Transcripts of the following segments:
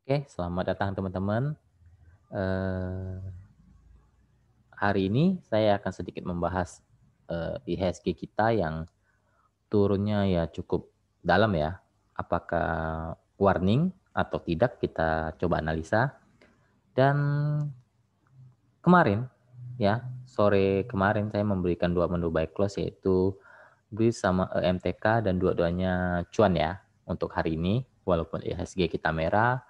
Oke, selamat datang teman-teman. Eh, Hari ini saya akan sedikit membahas IHSG kita yang turunnya ya cukup dalam ya. Apakah warning atau tidak, kita coba analisa. Dan kemarin ya, sore kemarin saya memberikan dua menu buy close, yaitu BRIS sama EMTK, dan dua-duanya cuan ya untuk hari ini. Walaupun IHSG kita merah,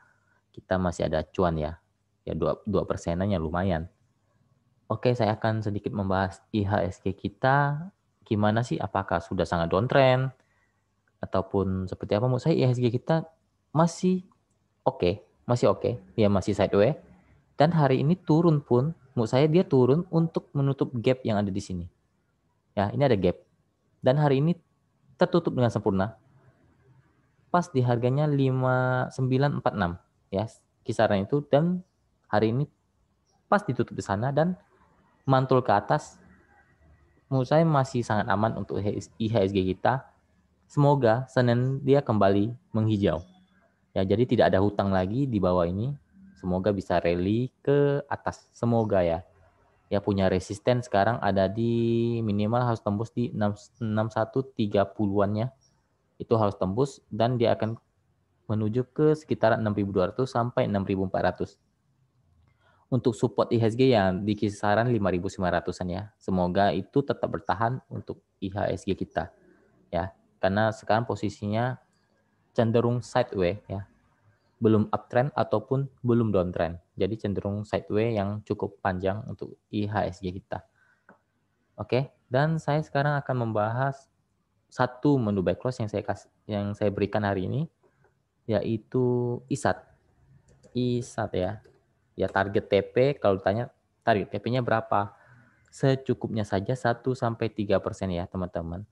kita masih ada cuan ya. Ya, 2%-nya lumayan. Oke, saya akan sedikit membahas IHSG kita. Gimana sih? Apakah sudah sangat downtrend ataupun seperti apa? Menurut saya IHSG kita masih oke, masih oke. Ya, masih sideways. Dan hari ini turun pun, menurut saya dia turun untuk menutup gap yang ada di sini. Ya, ini ada gap. Dan hari ini tertutup dengan sempurna. Pas di harganya 5946 ya, kisaran itu, dan hari ini pas ditutup di sana dan mantul ke atas. Menurut saya masih sangat aman untuk IHSG kita. Semoga Senin dia kembali menghijau. Ya, jadi tidak ada hutang lagi di bawah ini. Semoga bisa rally ke atas. Semoga ya. Ya, punya resisten sekarang ada di minimal harus tembus di 6130-an-nya. Itu harus tembus dan dia akan menuju ke sekitaran 6200 sampai 6400. Untuk support IHSG yang di kisaran 5900-an ya. Semoga itu tetap bertahan untuk IHSG kita ya. Karena sekarang posisinya cenderung sideways ya. Belum uptrend ataupun belum downtrend. Jadi cenderung sideways yang cukup panjang untuk IHSG kita. Oke, dan saya sekarang akan membahas satu menu buy close yang saya berikan hari ini, yaitu ISAT. ISAT ya. Ya, target TP, kalau ditanya target TP-nya berapa? Secukupnya saja 1-3% ya, teman-teman.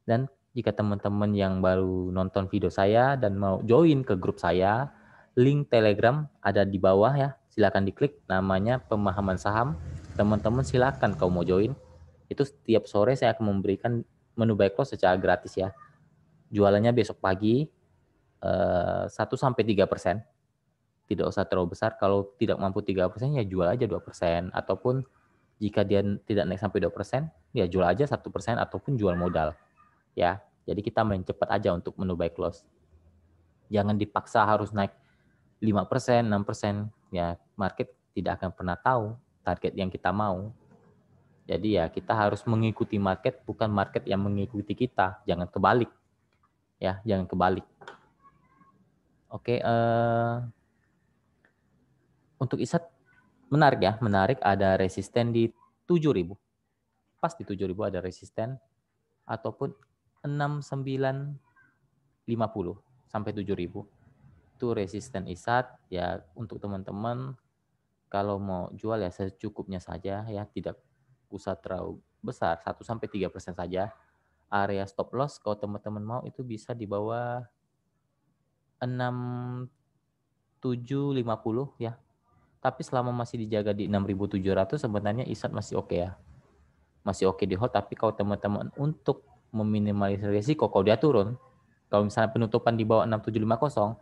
Dan jika teman-teman yang baru nonton video saya dan mau join ke grup saya, link Telegram ada di bawah ya. Silakan diklik, namanya Pemahaman Saham. Teman-teman silakan kalau mau join. Itu setiap sore saya akan memberikan menu buy close secara gratis ya. Jualannya besok pagi 1-3%. Tidak usah terlalu besar. Kalau tidak mampu 3%, ya jual aja 2%. Ataupun jika dia tidak naik sampai 2%, ya jual aja 1% ataupun jual modal. Ya, jadi kita main cepat aja untuk menu buy close. Jangan dipaksa harus naik 5%, 6%. Ya, market tidak akan pernah tahu target yang kita mau. Jadi ya kita harus mengikuti market, bukan market yang mengikuti kita. Jangan kebalik. Ya, jangan kebalik. Oke, untuk ISAT menarik ya, menarik, ada resisten di 7.000. Pas di 7.000 ada resisten, ataupun 6950 sampai 7.000. Itu resisten ISAT ya. Untuk teman-teman kalau mau jual ya secukupnya saja ya, tidak usah terlalu besar, 1-3% saja. Area stop loss kalau teman-teman mau itu bisa di bawah 6750 ya. Tapi selama masih dijaga di 6700 sebenarnya ISAT masih oke ya. Masih oke di hold. Tapi kalau teman-teman untuk meminimalisir risiko kalau dia turun, kalau misalnya penutupan di bawah 6750,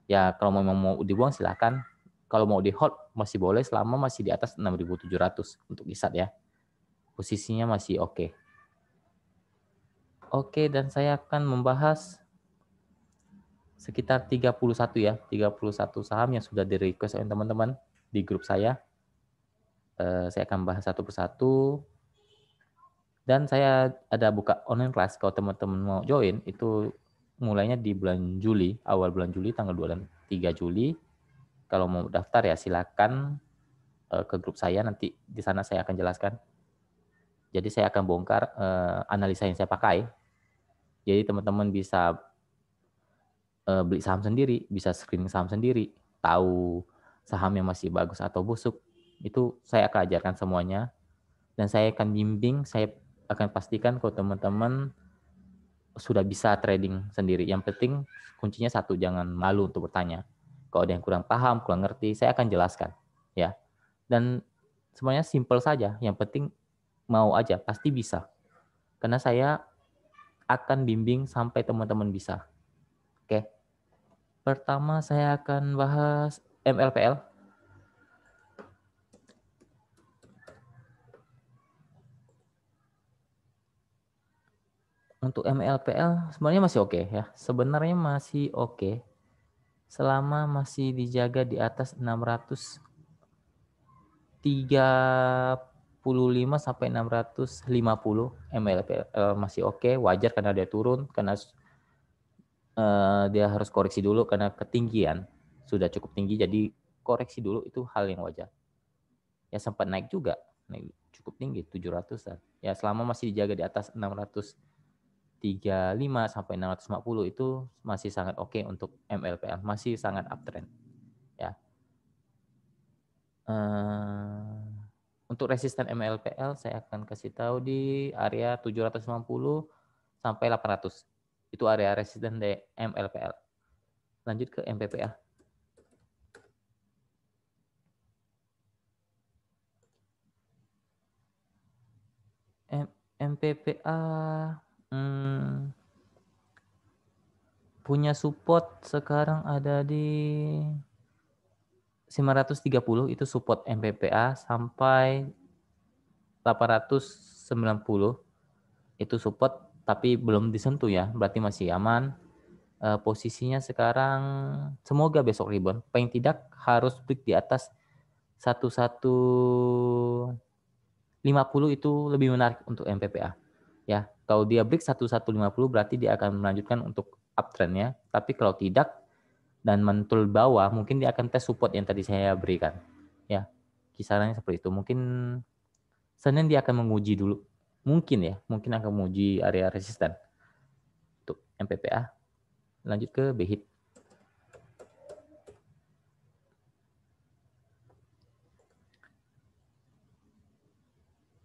ya kalau memang mau dibuang silahkan. Kalau mau di hold masih boleh selama masih di atas 6.700 untuk ISAT ya. Posisinya masih oke. Oke, dan saya akan membahas sekitar 31 ya, 31 saham yang sudah di-request oleh teman-teman di grup saya. Saya akan bahas satu persatu. Dan saya ada buka online class kalau teman-teman mau join, itu mulainya di bulan Juli, awal bulan Juli, tanggal 2 dan 3 Juli. Kalau mau daftar ya silakan ke grup saya, nanti di sana saya akan jelaskan. Jadi saya akan bongkar analisa yang saya pakai. Jadi teman-teman bisa beli saham sendiri, bisa screening saham sendiri, tahu saham yang masih bagus atau busuk. Itu saya akan ajarkan semuanya. Dan saya akan bimbing, saya akan pastikan kalau teman-teman sudah bisa trading sendiri. Yang penting kuncinya satu, jangan malu untuk bertanya. Kalau ada yang kurang paham, kurang ngerti, saya akan jelaskan. Ya. Dan semuanya simple saja. Yang penting mau aja, pasti bisa. Karena saya akan bimbing sampai teman-teman bisa. Oke. Pertama saya akan bahas MLPL. Untuk MLPL sebenarnya masih oke ya. Sebenarnya masih oke. Selama masih dijaga di atas 635 sampai 650 MLPL masih oke, wajar karena dia turun karena dia harus koreksi dulu karena ketinggian sudah cukup tinggi, jadi koreksi dulu itu hal yang wajar. Ya sempat naik juga, naik cukup tinggi 700-an. Ya selama masih dijaga di atas 635 sampai 650 itu masih sangat oke untuk MLPL, masih sangat uptrend. Ya. Untuk resisten MLPL saya akan kasih tahu di area 750 sampai 800. Itu area resisten dari MLPL. Lanjut ke MPPA. MPPA punya support sekarang ada di 530, itu support MPPA, sampai 890 itu support tapi belum disentuh ya, berarti masih aman. Posisinya sekarang semoga besok rebound, paling tidak harus break di atas 1150, itu lebih menarik untuk MPPA. Ya, kalau dia break 1150 berarti dia akan melanjutkan untuk uptrendnya. Tapi kalau tidak dan mentul bawah, mungkin dia akan tes support yang tadi saya berikan. Ya, kisarannya seperti itu. Mungkin Senin dia akan menguji dulu. Mungkin ya, mungkin akan menguji area resisten untuk MPPA. Lanjut ke BHIT.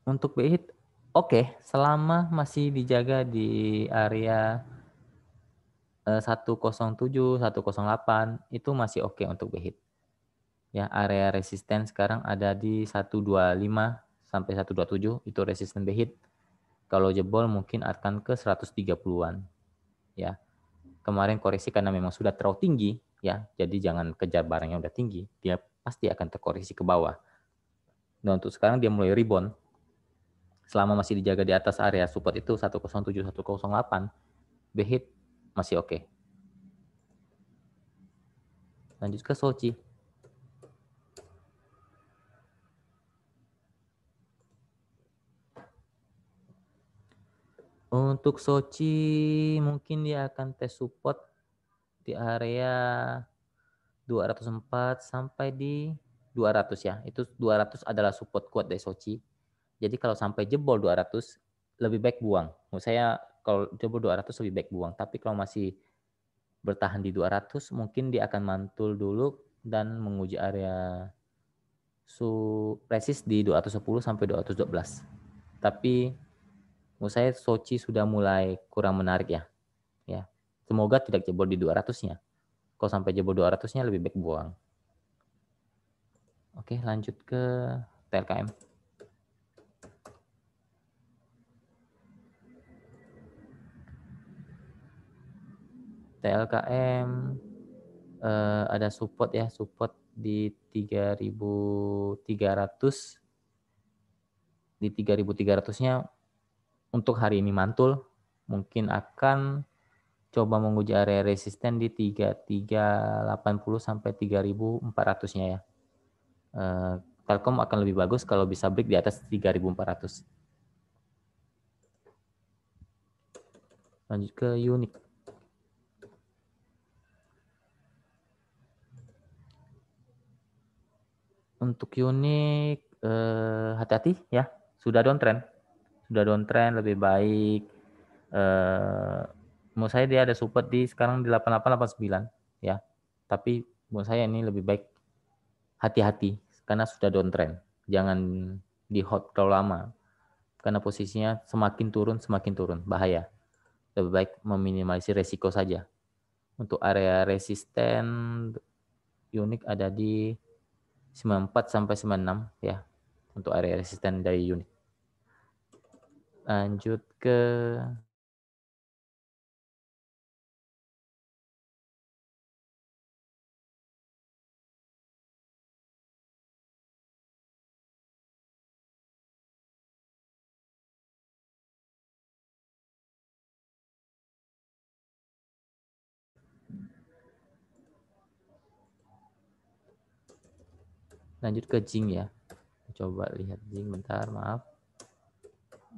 Untuk BHIT oke, selama masih dijaga di area 107, 108 itu masih oke untuk BHIT. Ya, area resisten sekarang ada di 125 sampai 127, itu resisten BHIT. Kalau jebol mungkin akan ke 130-an. Ya. Kemarin koreksi karena memang sudah terlalu tinggi ya. Jadi jangan kejar barang yang udah tinggi, dia pasti akan terkoreksi ke bawah. Nah, untuk sekarang dia mulai rebound. Selama masih dijaga di atas area support itu 107, 108, BHIT masih oke. Lanjut ke Sochi. Untuk Sochi mungkin dia akan tes support di area 204 sampai di 200 ya. Itu 200 adalah support kuat dari Sochi. Jadi kalau sampai jebol 200 lebih baik buang. Menurut saya kalau jebol 200 lebih baik buang. Tapi kalau masih bertahan di 200 mungkin dia akan mantul dulu dan menguji area resist di 210 sampai 212. Tapi menurut saya Sochi sudah mulai kurang menarik ya. Ya. Semoga tidak jebol di 200-nya. Kalau sampai jebol 200-nya lebih baik buang. Oke, lanjut ke TLKM. TLKM ada support ya, support di 3.300. Di 3.300-nya untuk hari ini mantul, mungkin akan coba menguji area resisten di 3.380 sampai 3.400-nya ya. Telkom akan lebih bagus kalau bisa break di atas 3.400. Lanjut ke Unique. Untuk Unique hati-hati ya, sudah downtrend. Sudah downtrend, lebih baik menurut saya dia ada support di sekarang di 88, 89 ya. Tapi menurut saya ini lebih baik hati-hati karena sudah downtrend. Jangan di hold terlalu lama karena posisinya semakin turun, bahaya. Lebih baik meminimalisir resiko saja. Untuk area resisten Unique ada di 94 sampai 96 ya. Untuk area resisten dari Unique. Lanjut ke Lanjut ke Jing ya. Coba lihat Jing bentar, maaf.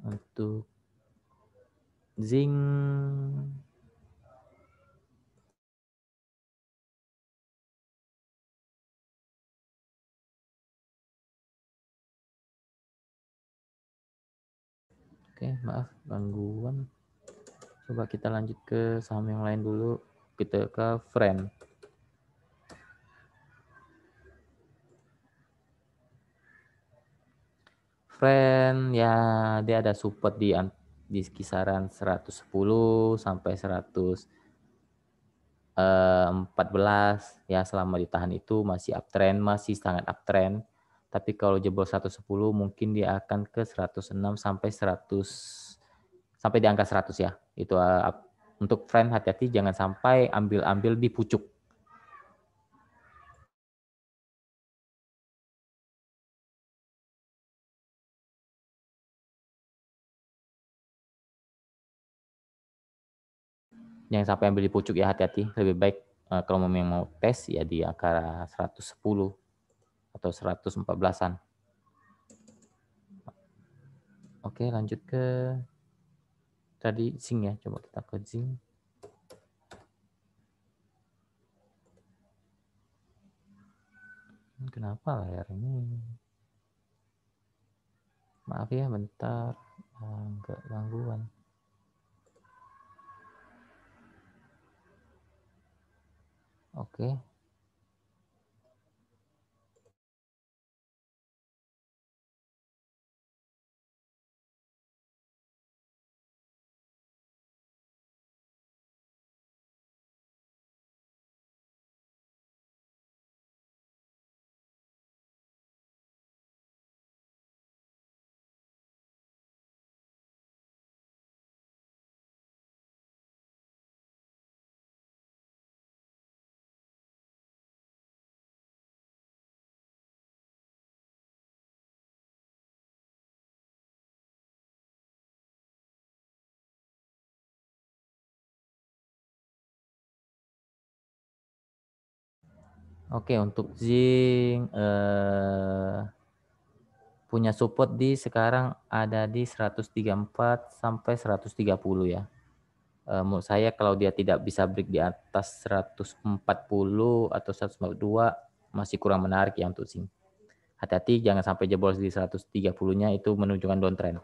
Untuk Jing oke, maaf gangguan. Coba kita lanjut ke saham yang lain dulu. Kita ke Friend. Friend ya, dia ada support di kisaran 110 sampai 114 ya. Selama ditahan itu masih uptrend, masih sangat uptrend. Tapi kalau jebol 110 mungkin dia akan ke 106 sampai 100 sampai di angka 100 ya. Itu untuk Friend, hati-hati jangan sampai ambil-ambil di pucuk. Jangan sampai ambil di pucuk ya, hati-hati. Lebih baik kalau memang mau tes ya di angka 110 atau 114-an. Oke, lanjut ke tadi Zing ya. Coba kita ke Zing. Kenapa layar ini? Maaf ya, bentar. Agak gangguan. Oke. Oke, untuk Zing punya support di sekarang ada di 134 sampai 130 ya. Menurut saya kalau dia tidak bisa break di atas 140 atau 142 masih kurang menarik ya untuk Zing. Hati-hati jangan sampai jebol di 130-nya, itu menunjukkan downtrend.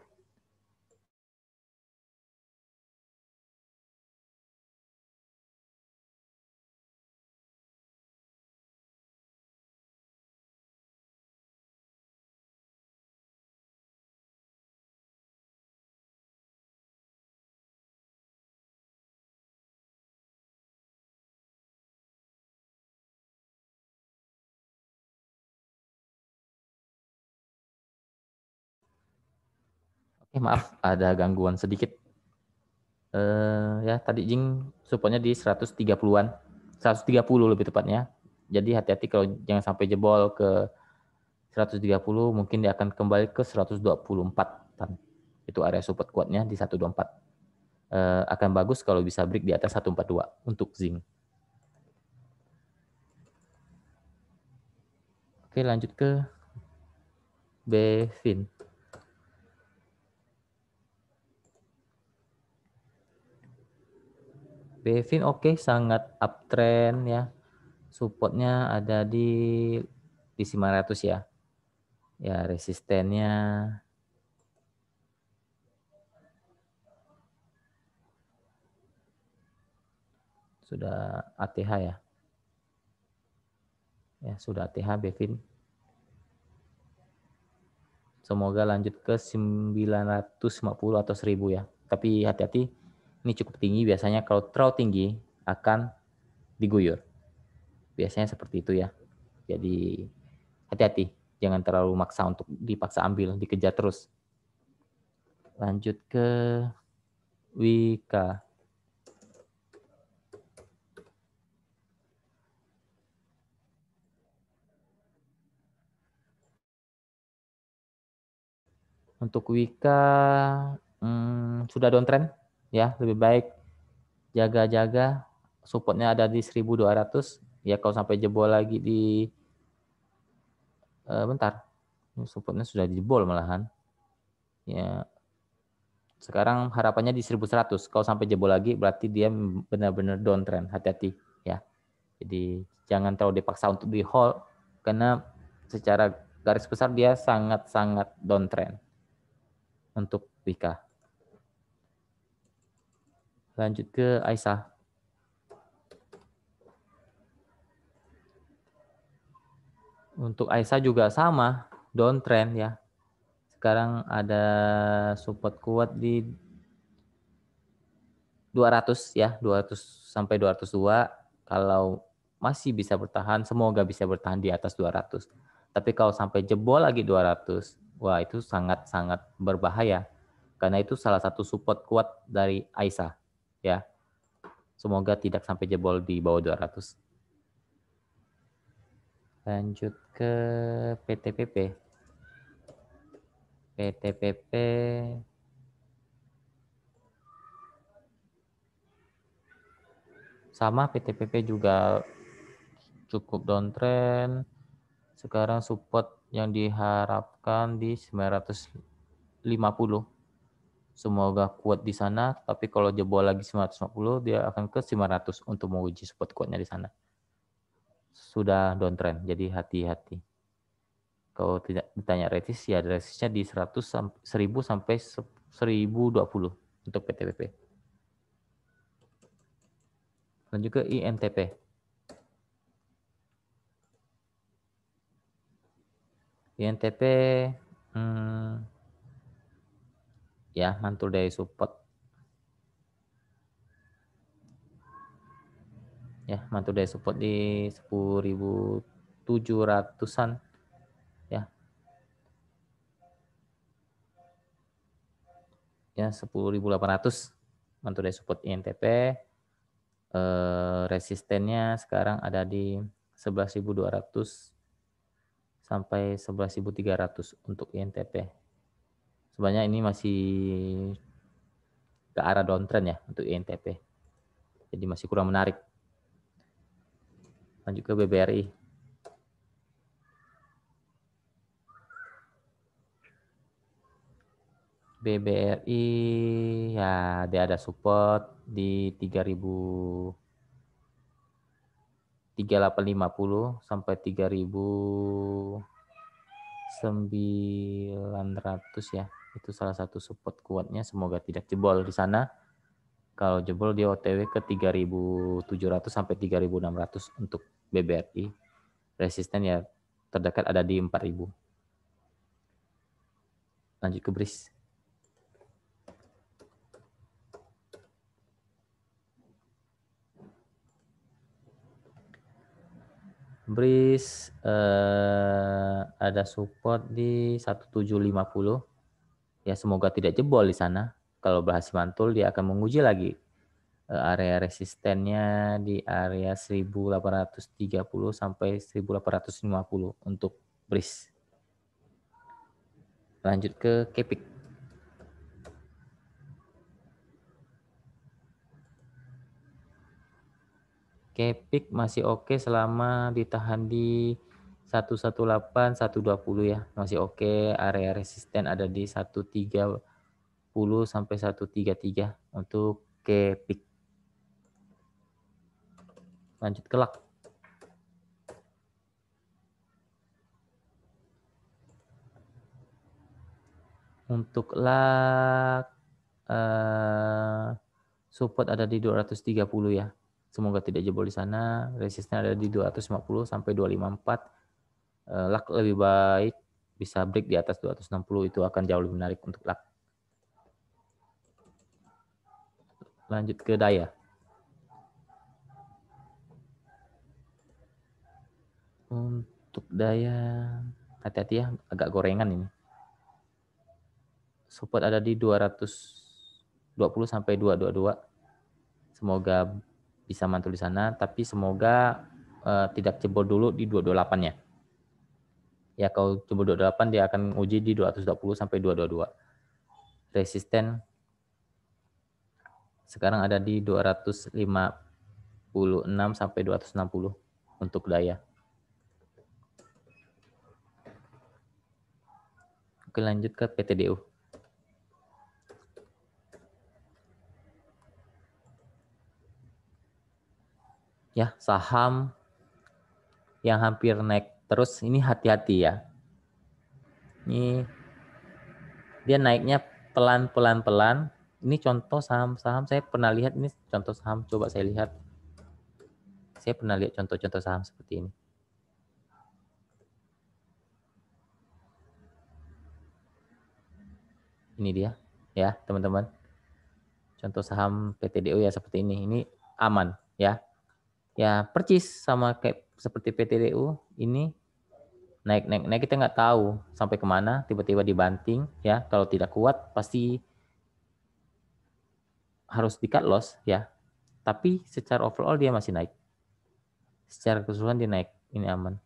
Oke, maaf ada gangguan sedikit. Ya tadi Jing supportnya di 130-an. 130 lebih tepatnya. Jadi hati-hati kalau jangan sampai jebol ke 130, mungkin dia akan kembali ke 124. Itu area support kuatnya di 124. Akan bagus kalau bisa break di atas 142 untuk Zing. Oke, lanjut ke Bevin. Bevin oke, sangat uptrend ya. Supportnya ada di 500 ya. Ya, resistennya sudah ATH ya. Ya, sudah ATH Bevin. Semoga lanjut ke 950 atau 1000 ya. Tapi hati-hati, ini cukup tinggi. Biasanya kalau terlalu tinggi akan diguyur. Biasanya seperti itu ya. Jadi hati-hati, jangan terlalu maksa untuk dipaksa ambil, dikejar terus. Lanjut ke Wika. Untuk Wika sudah downtrend ya, lebih baik jaga-jaga. Supportnya ada di 1200 ya. Kalau sampai jebol lagi di Bentar, supportnya sudah jebol malahan. Ya, sekarang harapannya di 1100. Kalau sampai jebol lagi berarti dia benar-benar downtrend. Hati-hati ya. Jadi jangan terlalu dipaksa untuk di hold karena secara garis besar dia sangat-sangat downtrend untuk Wika. Lanjut ke Aisyah. Untuk Aisyah juga sama, downtrend ya. Sekarang ada support kuat di 200 ya, 200 sampai 202. Kalau masih bisa bertahan, semoga bisa bertahan di atas 200. Tapi kalau sampai jebol lagi 200, wah itu sangat-sangat berbahaya. Karena itu salah satu support kuat dari Aisyah ya. Semoga tidak sampai jebol di bawah 200. Lanjut ke PTPP. PTPP sama, PTPP juga cukup downtrend. Sekarang support yang diharapkan di 950. Semoga kuat di sana, tapi kalau jebol lagi 950 dia akan ke 900 untuk menguji support kuatnya di sana. Sudah downtrend, jadi hati-hati. Kalau tidak ditanya resist, ya resistnya di 100 1000 sampai 1020 untuk PTPP. Lanjut ke INTP. INTP ya mantul dari support. Ya, mantul dari support di 10.700-an ya. Ya 10.800 mantul dari support INTP. Resistennya sekarang ada di 11.200 sampai 11.300 untuk INTP. Sebenarnya ini masih ke arah downtrend ya untuk INTP. Jadi masih kurang menarik. Lanjut ke BBRI. BBRI ya dia ada support di 3.3850 sampai 3.900 ya. Itu salah satu support kuatnya, semoga tidak jebol di sana. Kalau jebol dia OTW ke 3.700 sampai 3.600 untuk BBRI. Resisten ya terdekat ada di 4.000. Lanjut ke BRIS. BRIS ada support di 1750. Ya semoga tidak jebol di sana. Kalau berhasil mantul dia akan menguji lagi area resistennya di area 1830 sampai 1850 untuk BRIS. Lanjut ke KEPIK. KEPIK masih oke selama ditahan di 118, 120 ya. Masih oke, area resisten ada di 130 sampai 133 untuk KEPIK. Lanjut ke LAK. Untuk LAK support ada di 230 ya. Semoga tidak jebol di sana. Resisten ada di 250 sampai 254. LAK lebih baik bisa break di atas 260, itu akan jauh lebih menarik untuk LAK. Lanjut ke Daya. Untuk Daya hati-hati ya, agak gorengan ini. Support ada di 220 sampai 222. Semoga bisa mantul di sana, tapi semoga tidak jebol dulu di 228-nya. Ya kalau jebol 228 dia akan uji di 220 sampai 222. Resisten sekarang ada di 256 sampai 260 untuk Daya. Oke, lanjut ke PTDU. Ya, saham yang hampir naik terus ini hati-hati ya. Ini dia naiknya pelan-pelan. Ini contoh saham-saham saya pernah lihat, ini contoh saham, coba saya lihat. Saya pernah lihat contoh-contoh saham seperti ini. Ini dia ya, teman-teman. Contoh saham PTDU ya seperti ini. Ini aman ya. Ya, percis sama kayak seperti PTDU ini naik kita nggak tahu sampai kemana, tiba-tiba dibanting ya. Kalau tidak kuat pasti harus di cut loss ya. Tapi secara overall dia masih naik. Secara keseluruhan dia naik, ini aman.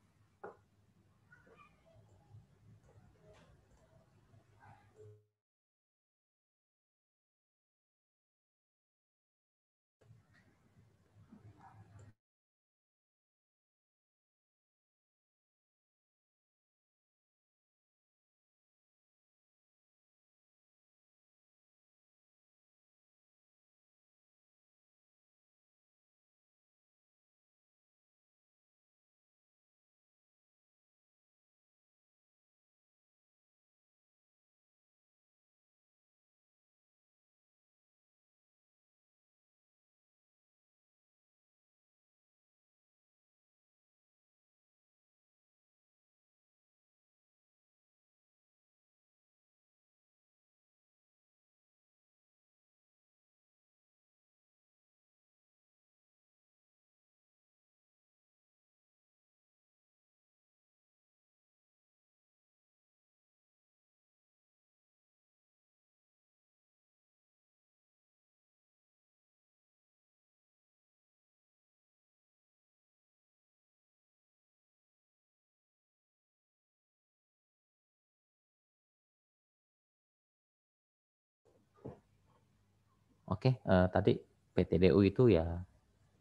Oke, tadi PTDU itu ya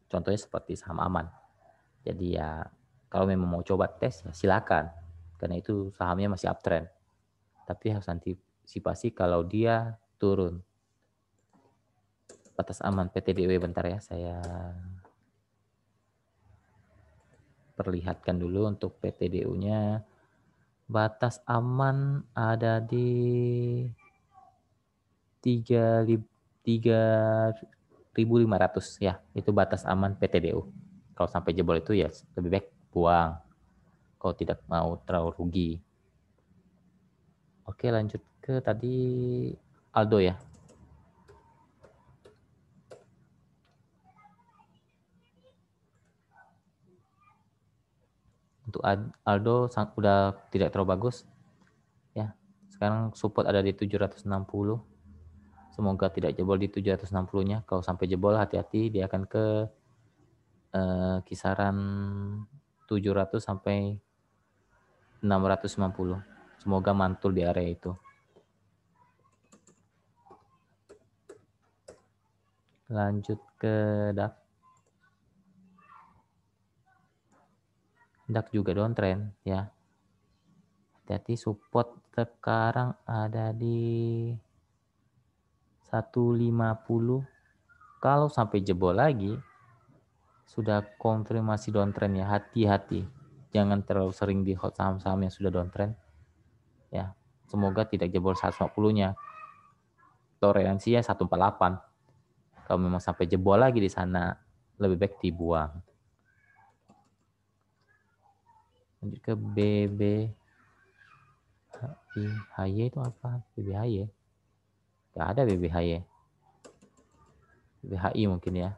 contohnya seperti saham aman. Jadi ya kalau memang mau coba tes ya silakan. Karena itu sahamnya masih uptrend. Tapi harus antisipasi kalau dia turun. Batas aman PTDW bentar ya, saya perlihatkan dulu untuk PTDU-nya. Batas aman ada di 3.500 ya, itu batas aman PTDU. Kalau sampai jebol itu ya lebih baik buang kalau tidak mau terlalu rugi. Oke, lanjut ke tadi Aldo ya. Untuk Aldo udah tidak terlalu bagus ya. Sekarang support ada di 760. Semoga tidak jebol di 760-nya. Kalau sampai jebol hati-hati, dia akan ke kisaran 700 sampai 650. Semoga mantul di area itu. Lanjut ke DAX. DAX juga downtrend ya. Hati-hati, support sekarang ada di 150. Kalau sampai jebol lagi sudah konfirmasi downtrend ya, hati-hati. Jangan terlalu sering di hold saham-saham yang sudah downtrend. Ya, semoga tidak jebol 150-nya. Toleransinya 148. Kalau memang sampai jebol lagi di sana, lebih baik dibuang. Lanjut ke BBHY itu apa? BBHY? Gak ada BBHY. BBHI mungkin ya.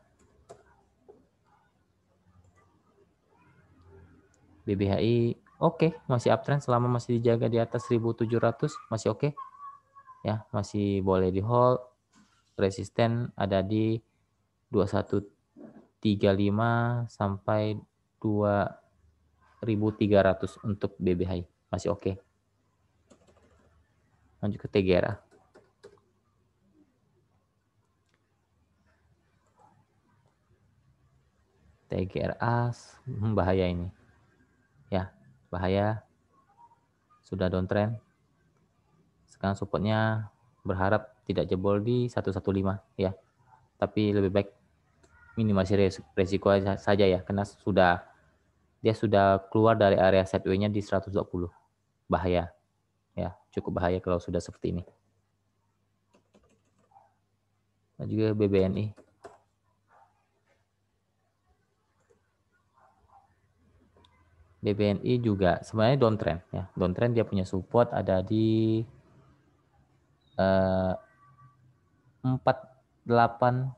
BBHI oke, masih uptrend selama masih dijaga di atas 1.700 masih oke. Ya, masih boleh di hold. Resisten ada di 2135 sampai 2.300 untuk BBHI. Masih oke. Lanjut ke TGRA. TGRA bahaya ini. Ya, bahaya. Sudah downtrend. Sekarang supportnya berharap tidak jebol di 115 ya. Tapi lebih baik minimalisir resiko saja ya, karena dia sudah keluar dari area sideway-nya di 120. Bahaya ya, cukup bahaya kalau sudah seperti ini. Dan juga BBNI. BBNI juga sebenarnya downtrend ya. Downtrend dia punya support ada di 4880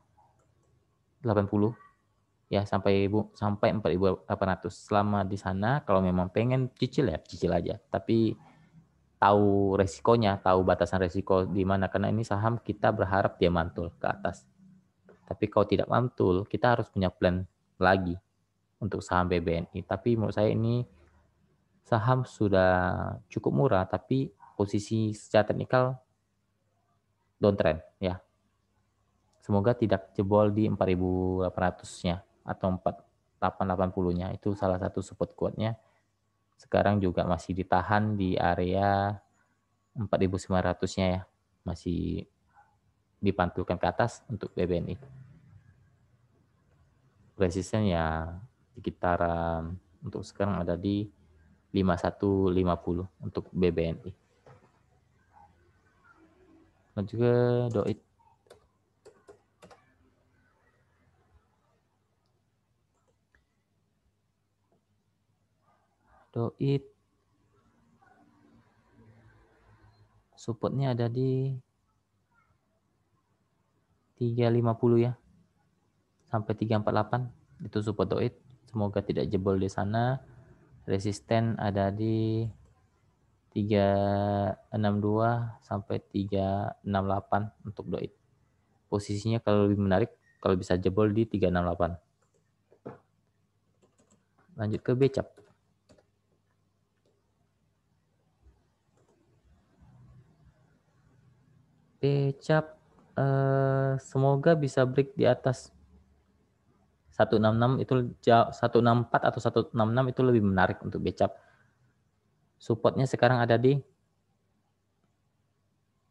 ya, sampai 4.800. Selama di sana kalau memang pengen cicil ya cicil aja, tapi tahu resikonya, tahu batasan resiko di mana, karena ini saham kita berharap dia mantul ke atas. Tapi kalau tidak mantul, kita harus punya plan lagi untuk saham BBNI. Tapi menurut saya ini saham sudah cukup murah, tapi posisi secara teknikal downtrend ya. Semoga tidak jebol di 4.800-nya atau 4.880-nya. Itu salah satu support kuatnya. Sekarang juga masih ditahan di area 4.900-nya ya. Masih dipantulkan ke atas untuk BBNI. Resisten ya sekitaran untuk sekarang ada di 5150 untuk BBNI. Dan juga Doit. Doit supportnya ada di 350 ya, sampai 348 itu support Doit. Semoga tidak jebol di sana. Resisten ada di 362 sampai 368 untuk Doit. Posisinya kalau lebih menarik kalau bisa jebol di 368. Lanjut ke Becap. Becap semoga bisa break di atas 166 itu 164 atau 166 itu lebih menarik untuk Becap. Supportnya sekarang ada di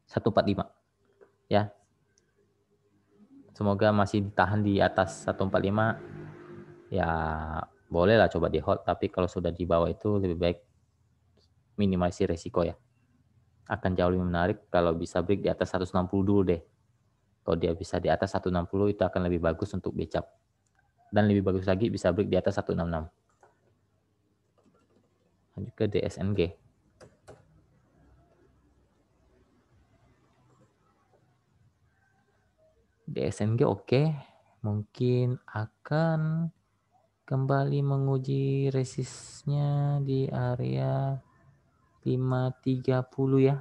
145 ya. Semoga masih ditahan di atas 145 ya, bolehlah coba di hold, tapi kalau sudah di bawah itu lebih baik minimalisir resiko ya. Akan jauh lebih menarik kalau bisa break di atas 160 dulu deh. Kalau dia bisa di atas 160 itu akan lebih bagus untuk Becap. Dan lebih bagus lagi bisa break di atas 166. Lanjut ke DSNG. DSNG oke. Mungkin akan kembali menguji resistnya di area 530 ya.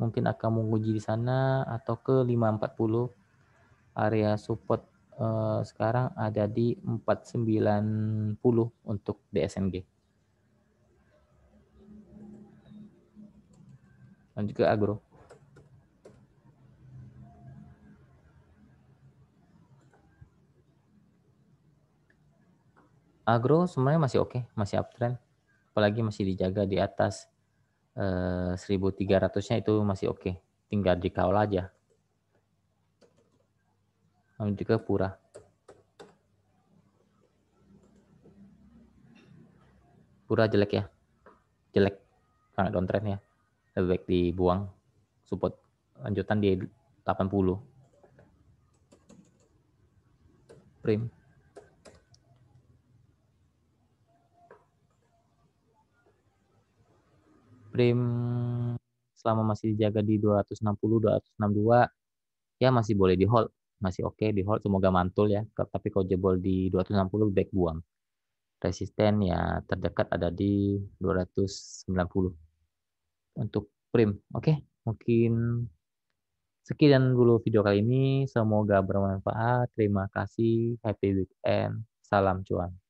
Mungkin akan menguji di sana atau ke 540. Area support sekarang ada di 490 untuk DSNG. Lanjut ke Agro. Agro sebenarnya masih oke, masih uptrend. Apalagi masih dijaga di atas 1.300-nya itu masih oke. Tinggal dikawal aja. Lanjut ke Pura. Pura jelek ya. Jelek. Sangat downtrend ya. Lebih baik dibuang. Support lanjutan di 80. Prim. Prim selama masih dijaga di 260, 262 ya masih boleh di hold. Masih oke di hold, semoga mantul ya. Tapi kalau jebol di 260 baik buang. Resisten ya terdekat ada di 290 untuk Prim. Oke, mungkin sekian dulu video kali ini. Semoga bermanfaat. Terima kasih. Happy weekend. Salam cuan.